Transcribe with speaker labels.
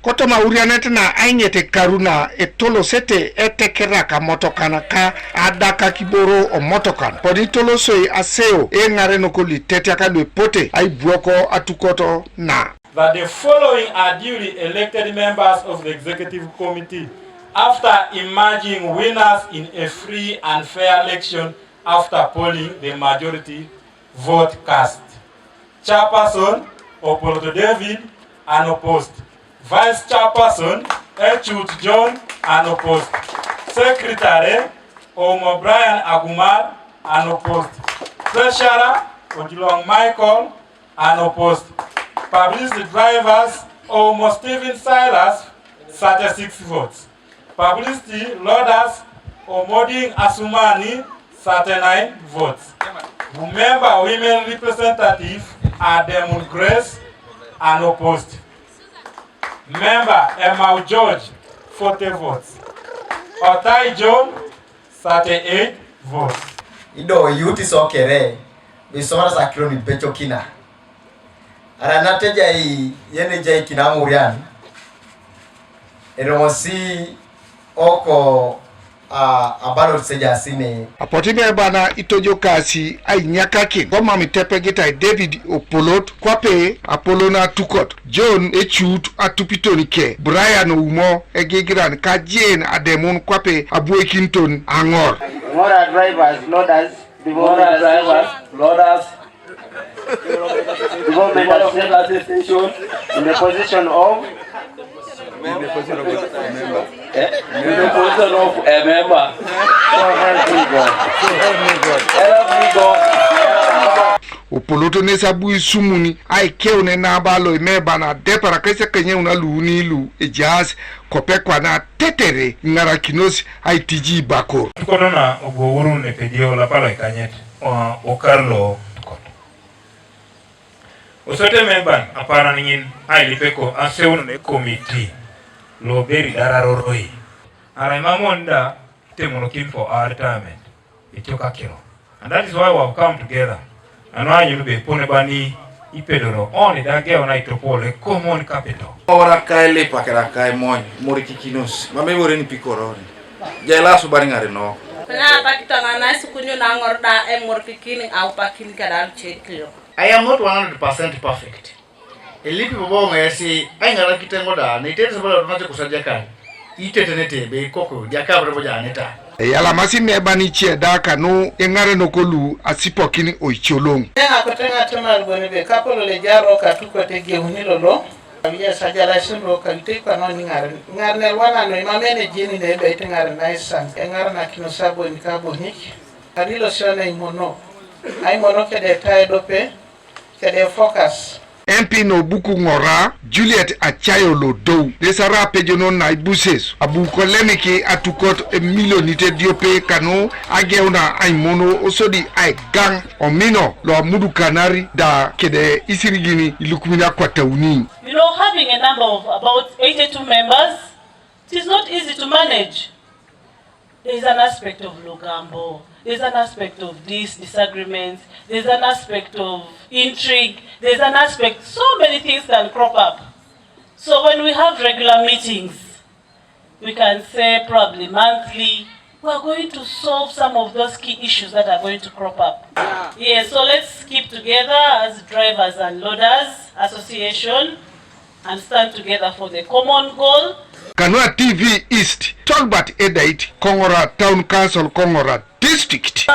Speaker 1: Koto maurianet na ainyete karuna etolo sete Etekerak Amotokan ka adaka kiboro Amotokan. Poditolo soy aseo Engarenok li tetiaka le pote ay buoko atukoto na.
Speaker 2: That the following are duly elected members of the executive committee after emerging winners in a free and fair election after polling the majority vote cast. Chairperson, Opoloto David, unopposed. Vice Chairperson, Echut John, unopposed. Secretary, Omo Brian Agumar, unopposed. Treasurer, Ojulong Michael, unopposed. Publicity drivers, Omo Stephen Silas, 36 votes. Publicity loaders, Omoding Asumani, 39 votes. Member women representative are Demon Grace, unopposed. Member Emma George, 40 votes. Otai John, 38 votes.
Speaker 3: Ido yuti sokere, bisomara sakiro ni becho kina. Aranate jai yene jai kina murian. Eromosi oko abalo seja sine.
Speaker 1: Apotime bana itojo kasi ay nyakake. Goma mitepe gita David Opolot kwape Apolona tukot. John Echut atupitonike. Brian Umo egegran kajien ademon kwape Abue Kinton Angor.
Speaker 4: Ngora drivers, loaders,
Speaker 5: Ngora drivers, loaders,
Speaker 4: development association in the position of
Speaker 5: a member.
Speaker 1: Opoloto ne sabu sumuni ay keone na balo meba na depara kese kenye una luuni lu ejas kopekwa na tetere ngara kinosi ay tiji bakor.
Speaker 2: Tukono na ogowuru ne pedio la pala ikanyet o Carlo Osote memban apara ningin ay lipeko aseunu ne committee lo beri dararoroi. Ara mamonda temonokin for our retirement. Itoka kiro. And that is why we have come together. And why you be pone bani ipedoro on it again na itopole common capital.
Speaker 6: Ora kaile pakera kai mon morikikinos. Mame wore ni pikoroni. Jela su bari Engarenok.
Speaker 7: Na pakitanga na sukunyo na ngorda morikikini au pakini kadal chekio.
Speaker 3: I am not 100% perfect. Elipi bobo ngesi aingara kitengo da na itete sabala tunache kusajia kan. Itete nete be koko jaka brabo janeta.
Speaker 1: Yala masi meba ni chieda kanu Engarenok lu Asipoki oicholong.
Speaker 4: Nenga kotenga tema albone be kapolo le jaro katuko tege unilo lo. Biya sajala shimro kalite kwa no ngarne wana no imamene jini ne be tengare naisan. Engarana kinosabo nikabo hiki. Kadilo shona imono. Ai mono kede taidope kede focus.
Speaker 1: MP no buku Ngora Juliet Achayolo do desara pejono na ibuses abuko lemiki atukot millionite diope kanu ageuna ay mono osodi ay gang omino lo mudu kanari da kede isirigini ilukumina kwa tauni.
Speaker 8: You know, having a number of about 82 members, it is not easy to manage. There is an aspect of Lugambo, there's an aspect of these disagreements, there's an aspect of intrigue, there's an aspect, so many things can crop up. So when we have regular meetings, we can say probably monthly, we are going to solve some of those key issues that are going to crop up. Yeah, so let's keep together as drivers and loaders association and stand together for the common goal.
Speaker 1: Kanua TV East, Talbot Edite, Ngora Town Council, Ngora District.